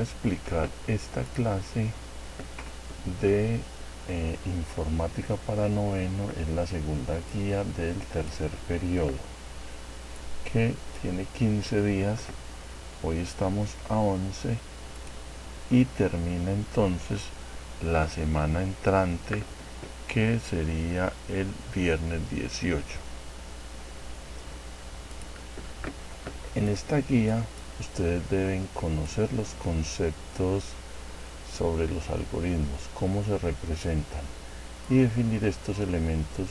a explicar esta clase de informática para noveno. Es la segunda guía del tercer periodo, que tiene 15 días. Hoy estamos a 11 y termina entonces la semana entrante, que sería el viernes 18. En esta guía ustedes deben conocer los conceptos sobre los algoritmos, cómo se representan, y definir estos elementos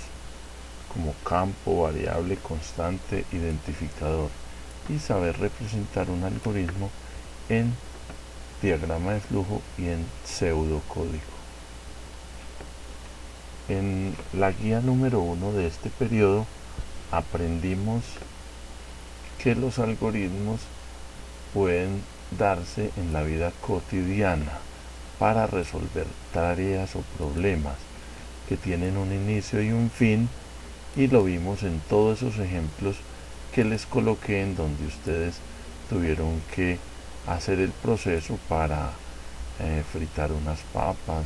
como campo, variable, constante, identificador, y saber representar un algoritmo en diagrama de flujo y en pseudocódigo. En la guía número 1 de este periodo aprendimos que los algoritmos pueden darse en la vida cotidiana para resolver tareas o problemas que tienen un inicio y un fin, y lo vimos en todos esos ejemplos que les coloqué, en donde ustedes tuvieron que hacer el proceso para fritar unas papas,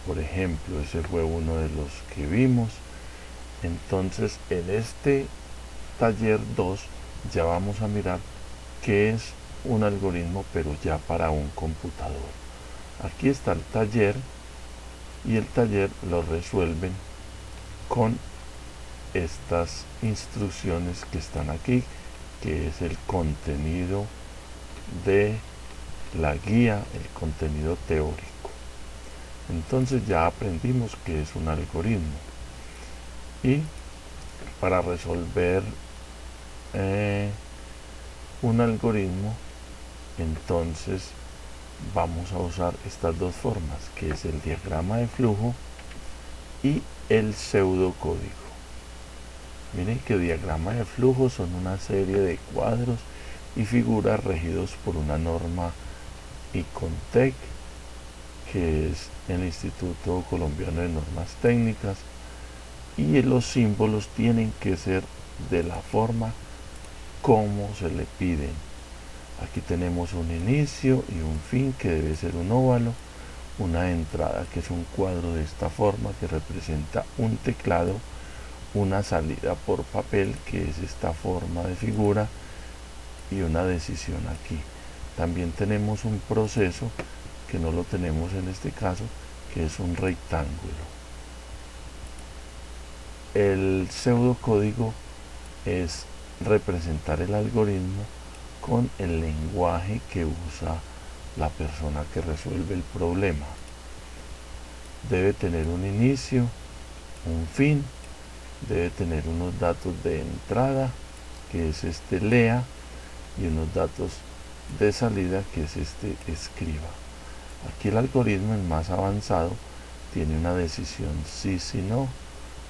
por ejemplo. Ese fue uno de los que vimos. Entonces, en este taller 2 ya vamos a mirar qué es un algoritmo, pero ya para un computador. Aquí está el taller, y el taller lo resuelven con estas instrucciones que están aquí, que es el contenido de la guía, el contenido teórico. Entonces ya aprendimos qué es un algoritmo, y para resolver un algoritmo, entonces vamos a usar estas dos formas, que es el diagrama de flujo y el pseudocódigo. Miren que diagrama de flujo son una serie de cuadros y figuras regidos por una norma ICONTEC, que es el Instituto Colombiano de Normas Técnicas, y los símbolos tienen que ser de la forma como se le piden. Aquí tenemos un inicio y un fin, que debe ser un óvalo, una entrada, que es un cuadro de esta forma, que representa un teclado, una salida por papel, que es esta forma de figura, y una decisión aquí. También tenemos un proceso, que no lo tenemos en este caso, que es un rectángulo. El pseudocódigo es representar el algoritmo con el lenguaje que usa la persona que resuelve el problema. Debe tener un inicio, un fin, debe tener unos datos de entrada, que es este lea, y unos datos de salida, que es este escriba. Aquí el algoritmo, el más avanzado, tiene una decisión sí, sí, no,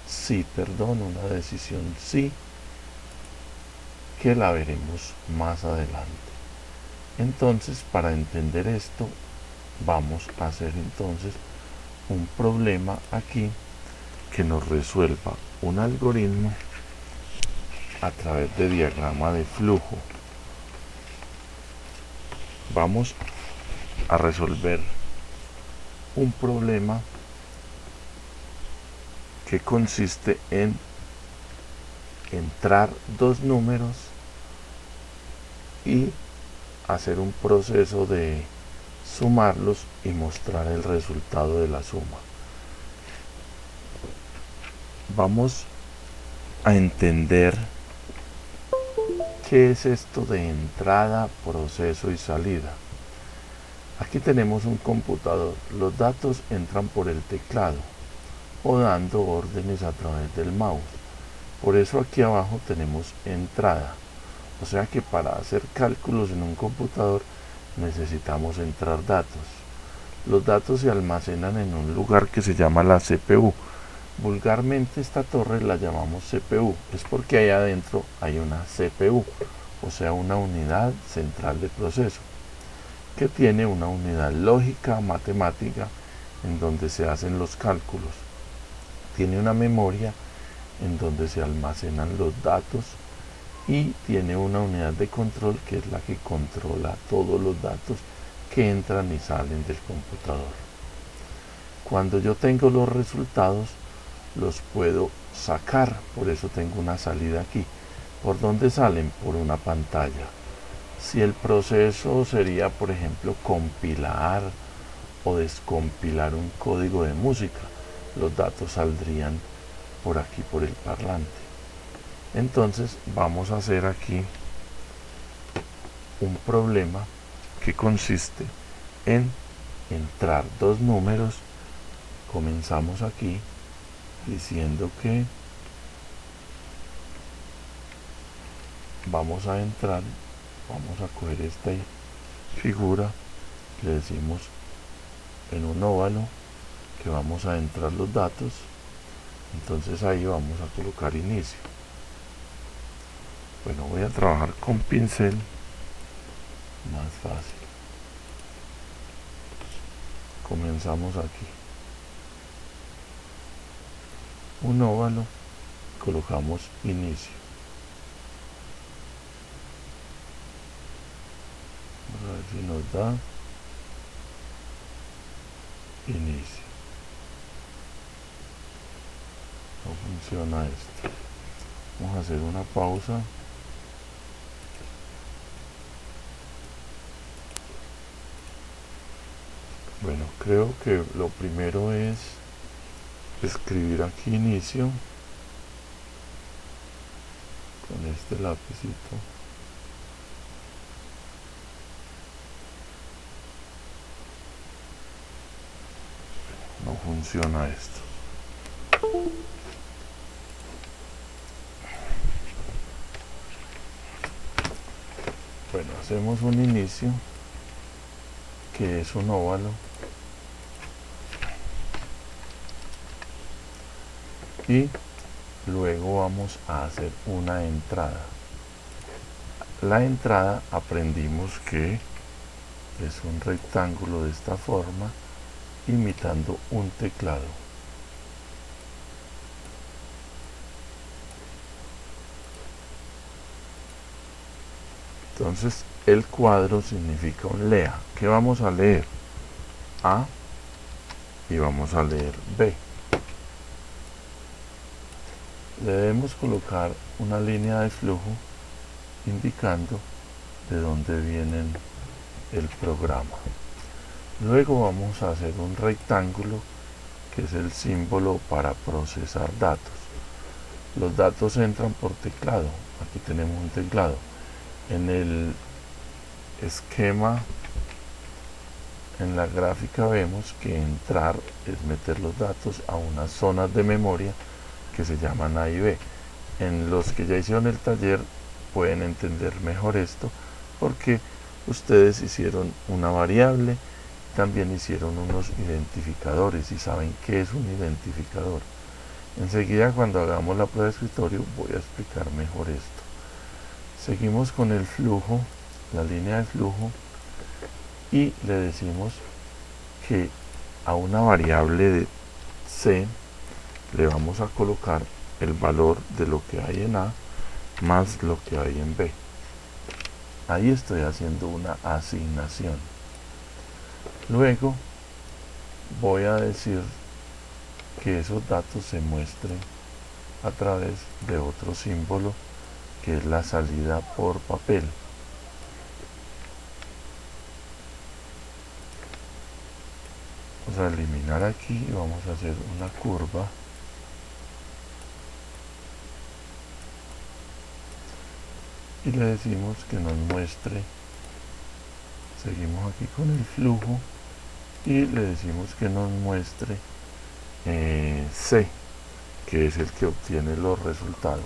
sí, perdón, una decisión sí, que la veremos más adelante. Entonces, para entender esto, vamos a hacer entonces un problema aquí que nos resuelva un algoritmo a través de diagrama de flujo. Vamos a resolver un problema que consiste en entrar dos números y hacer un proceso de sumarlos y mostrar el resultado de la suma. Vamos a entender qué es esto de entrada, proceso y salida. Aquí tenemos un computador. Los datos entran por el teclado o dando órdenes a través del mouse. Por eso aquí abajo tenemos entrada. O sea que para hacer cálculos en un computador necesitamos entrar datos. Los datos se almacenan en un lugar que se llama la CPU. Vulgarmente esta torre la llamamos CPU. Es porque ahí adentro hay una CPU, o sea, una unidad central de proceso, que tiene una unidad lógica, matemática, en donde se hacen los cálculos. Tiene una memoria en donde se almacenan los datos y tiene una unidad de control que es la que controla todos los datos que entran y salen del computador. Cuando yo tengo los resultados, los puedo sacar, por eso tengo una salida aquí. ¿Por dónde salen? Por una pantalla. Si el proceso sería, por ejemplo, compilar o descompilar un código de música, los datos saldrían por aquí, por el parlante. Entonces vamos a hacer aquí un problema que consiste en entrar dos números. Comenzamos aquí diciendo que vamos a entrar, vamos a coger esta figura, le decimos en un óvalo que vamos a entrar los datos, entonces ahí vamos a colocar inicio. Bueno, voy a trabajar con pincel, más fácil. Comenzamos aquí, un óvalo, colocamos inicio. Vamos a ver si nos da inicio. No funciona esto. Vamos a hacer una pausa. Bueno, creo que lo primero es escribir aquí inicio con este lapicito. No funciona esto. Bueno, hacemos un inicio que es un óvalo y luego vamos a hacer una entrada. La entrada aprendimos que es un rectángulo de esta forma imitando un teclado. Entonces el cuadro significa un lea. ¿Qué vamos a leer? A y vamos a leer B. Le debemos colocar una línea de flujo indicando de dónde viene el programa. Luego vamos a hacer un rectángulo que es el símbolo para procesar datos. Los datos entran por teclado. Aquí tenemos un teclado. En el esquema, en la gráfica vemos que entrar es meter los datos a unas zonas de memoria que se llaman A y B. En los que ya hicieron el taller pueden entender mejor esto porque ustedes hicieron una variable, también hicieron unos identificadores y saben qué es un identificador. Enseguida, cuando hagamos la prueba de escritorio, voy a explicar mejor esto. Seguimos con el flujo, la línea de flujo, y le decimos que a una variable de C le vamos a colocar el valor de lo que hay en A más lo que hay en B. Ahí estoy haciendo una asignación. Luego voy a decir que esos datos se muestren a través de otro símbolo que es la salida por papel. Vamos a eliminar aquí y vamos a hacer una curva. Y le decimos que nos muestre, seguimos aquí con el flujo y le decimos que nos muestre C, que es el que obtiene los resultados.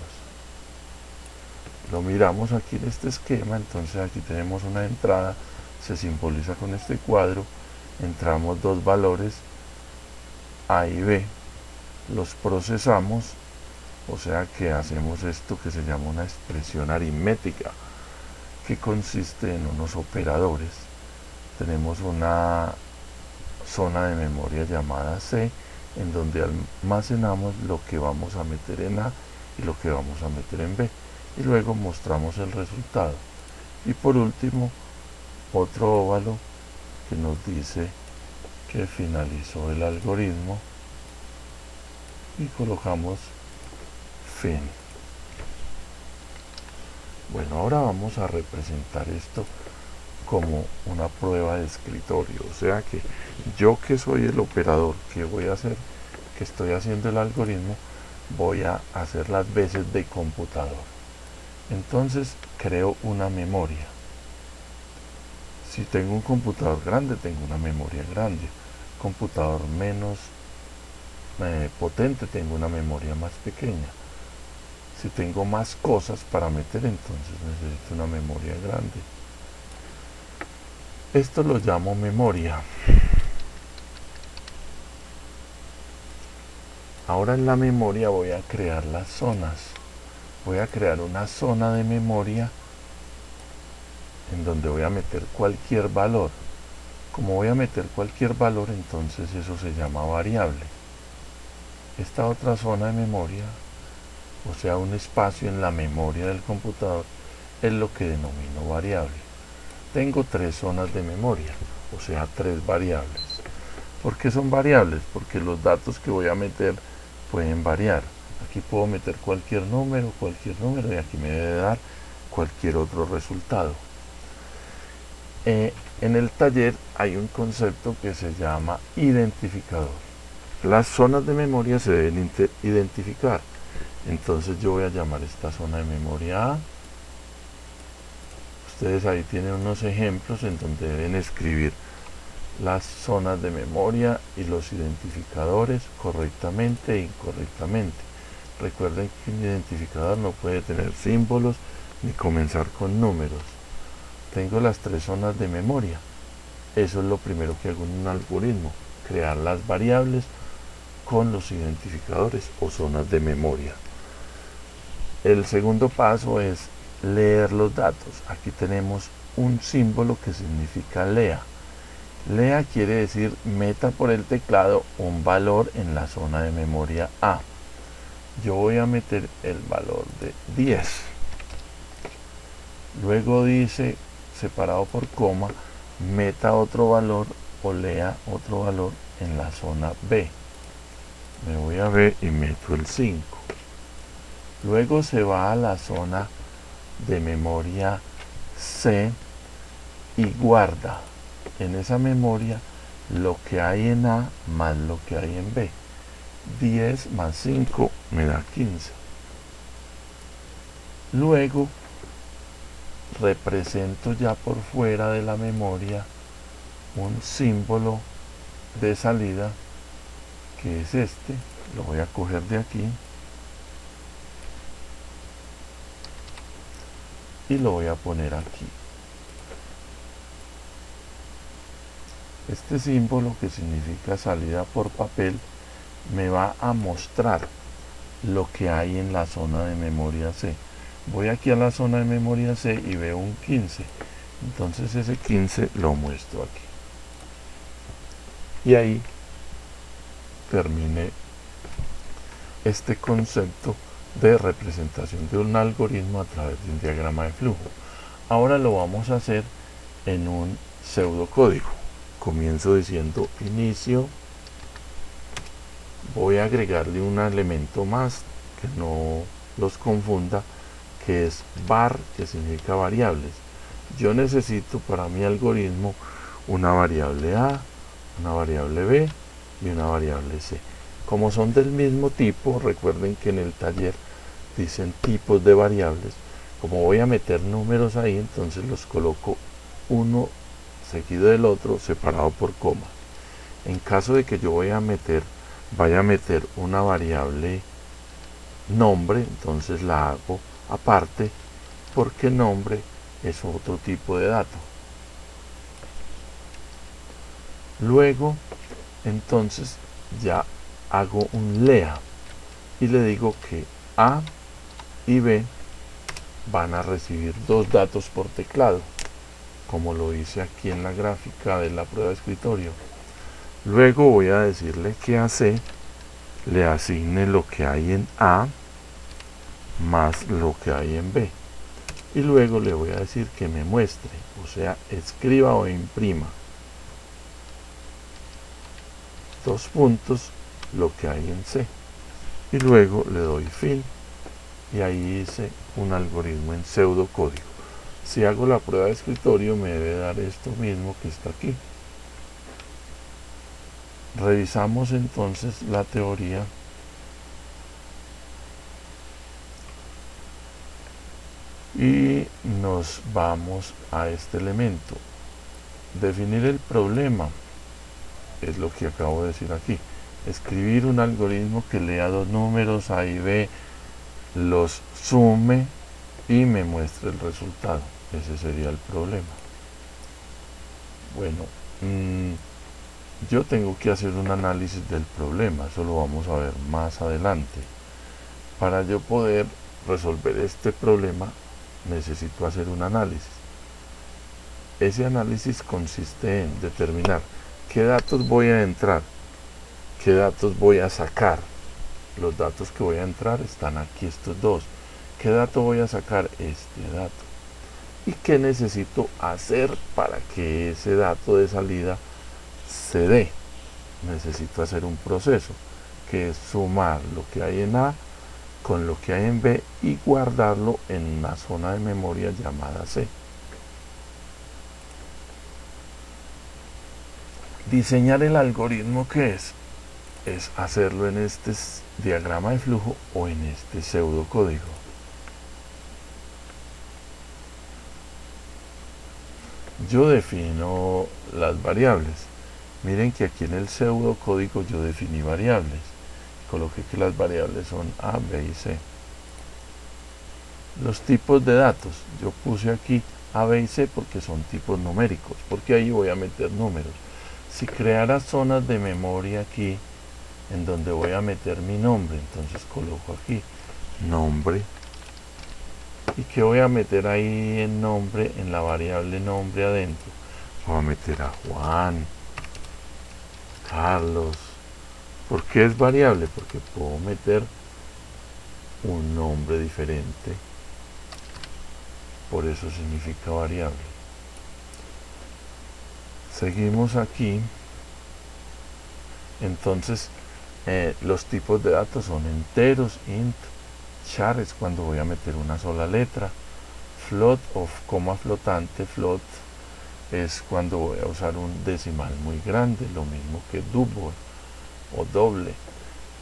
Lo miramos aquí en este esquema, entonces aquí tenemos una entrada, se simboliza con este cuadro, entramos dos valores A y B, los procesamos, o sea que hacemos esto que se llama una expresión aritmética, que consiste en unos operadores. Tenemos una zona de memoria llamada C, en donde almacenamos lo que vamos a meter en A y lo que vamos a meter en B. y luego mostramos el resultado. Y por último, otro óvalo que nos dice que finalizó el algoritmo y colocamos fin. Bueno, ahora vamos a representar esto como una prueba de escritorio, o sea que yo, que soy el operador, que voy a hacer, que estoy haciendo el algoritmo, voy a hacer las veces de computador. Entonces creo una memoria. Si tengo un computador grande, tengo una memoria grande. Computador menos potente, tengo una memoria más pequeña. Si tengo más cosas para meter, entonces necesito una memoria grande. Esto lo llamo memoria. Ahora en la memoria voy a crear las zonas. Voy a crear una zona de memoria en donde voy a meter cualquier valor. Como voy a meter cualquier valor, entonces eso se llama variable. Esta otra zona de memoria, o sea, un espacio en la memoria del computador, es lo que denomino variable. Tengo 3 zonas de memoria, o sea, 3 variables. ¿Por qué son variables? Porque los datos que voy a meter pueden variar. Aquí puedo meter cualquier número, y aquí me debe dar cualquier otro resultado. En el taller hay un concepto que se llama identificador. Las zonas de memoria se deben identificar. Entonces yo voy a llamar esta zona de memoria A. Ustedes ahí tienen unos ejemplos en donde deben escribir las zonas de memoria y los identificadores correctamente e incorrectamente. Recuerden que un identificador no puede tener símbolos ni comenzar con números. Tengo las 3 zonas de memoria. Eso es lo primero que hago en un algoritmo, crear las variables con los identificadores o zonas de memoria. El segundo paso es leer los datos. Aquí tenemos un símbolo que significa lea. Lea quiere decir meta por el teclado un valor en la zona de memoria A. Yo voy a meter el valor de 10. Luego dice, separado por coma, meta otro valor o lea otro valor en la zona B. Me voy a B y meto el 5. Luego se va a la zona de memoria C y guarda en esa memoria lo que hay en A más lo que hay en B. 10 más 5 me da 15. Luego represento ya por fuera de la memoria un símbolo de salida, que es este. Lo voy a coger de aquí y lo voy a poner aquí. Este símbolo, que significa salida por papel, me va a mostrar lo que hay en la zona de memoria C. Voy aquí a la zona de memoria C y veo un 15. Entonces ese 15 lo muestro aquí. Y ahí terminé este concepto de representación de un algoritmo a través de un diagrama de flujo. Ahora lo vamos a hacer en un pseudocódigo. Comienzo diciendo inicio. Voy a agregarle un elemento más que no los confunda, que es var, que significa variables. Yo necesito para mi algoritmo una variable A, una variable B y una variable C. Como son del mismo tipo, recuerden que en el taller dicen tipos de variables. Como voy a meter números ahí, entonces los coloco uno seguido del otro, separado por coma. En caso de que yo vaya a meter una variable nombre, entonces la hago aparte, porque nombre es otro tipo de dato. Luego, entonces, ya hago un lea y le digo que A y B van a recibir 2 datos por teclado, como lo hice aquí en la gráfica de la prueba de escritorio. Luego voy a decirle que a C le asigne lo que hay en A más lo que hay en B. Y luego le voy a decir que me muestre, o sea, escriba o imprima, dos puntos, lo que hay en C. Y luego le doy fin y ahí hice un algoritmo en pseudocódigo. Si hago la prueba de escritorio me debe dar esto mismo que está aquí. Revisamos entonces la teoría y nos vamos a este elemento. Definir el problema es lo que acabo de decir aquí. Escribir un algoritmo que lea dos números A y B, los sume y me muestre el resultado. Ese sería el problema. Bueno, yo tengo que hacer un análisis del problema, eso lo vamos a ver más adelante. Para yo poder resolver este problema necesito hacer un análisis. Ese análisis consiste en determinar qué datos voy a entrar, qué datos voy a sacar. Los datos que voy a entrar están aquí, estos dos. ¿Qué dato voy a sacar? Este dato. ¿Y qué necesito hacer para que ese dato de salida se dé? Necesito hacer un proceso que es sumar lo que hay en A con lo que hay en B y guardarlo en una zona de memoria llamada C. Diseñar el algoritmo, ¿qué es? Es hacerlo en este diagrama de flujo o en este pseudocódigo. Yo defino las variables. Miren que aquí en el pseudocódigo yo definí variables. Coloqué que las variables son A, B y C. Los tipos de datos. Yo puse aquí A, B y C porque son tipos numéricos, porque ahí voy a meter números. Si creara zonas de memoria aquí, en donde voy a meter mi nombre, entonces coloco aquí nombre. ¿Y qué voy a meter ahí en nombre, en la variable nombre adentro? Voy a meter a Juan, Carlos. ¿Por qué es variable? Porque puedo meter un nombre diferente. Por eso significa variable. Seguimos aquí. Entonces, los tipos de datos son enteros, int, char es cuando voy a meter una sola letra, float o coma flotante, float es cuando voy a usar un decimal muy grande, lo mismo que double o doble.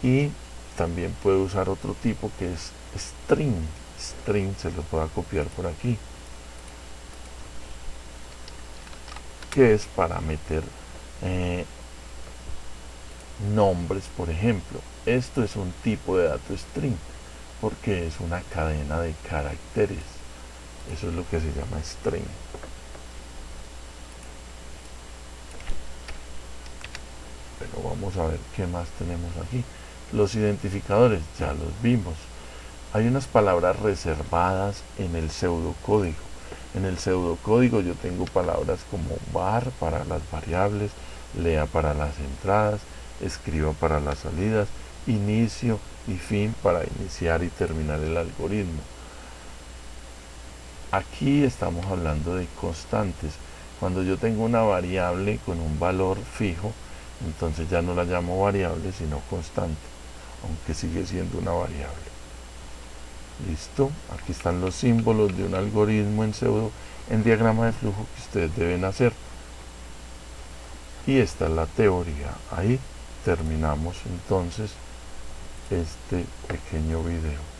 Y también puedo usar otro tipo que es string. String se lo puedo copiar por aquí, que es para meter nombres, por ejemplo. Esto es un tipo de dato string porque es una cadena de caracteres. Eso es lo que se llama string. Pero vamos a ver qué más tenemos aquí. Los identificadores ya los vimos. Hay unas palabras reservadas en el pseudocódigo. En el pseudocódigo yo tengo palabras como var para las variables, lea para las entradas, escriba para las salidas, inicio y fin para iniciar y terminar el algoritmo. Aquí estamos hablando de constantes. Cuando yo tengo una variable con un valor fijo, entonces ya no la llamo variable sino constante, aunque sigue siendo una variable. Listo, aquí están los símbolos de un algoritmo en diagrama de flujo que ustedes deben hacer. Y esta es la teoría. Ahí terminamos entonces este pequeño video.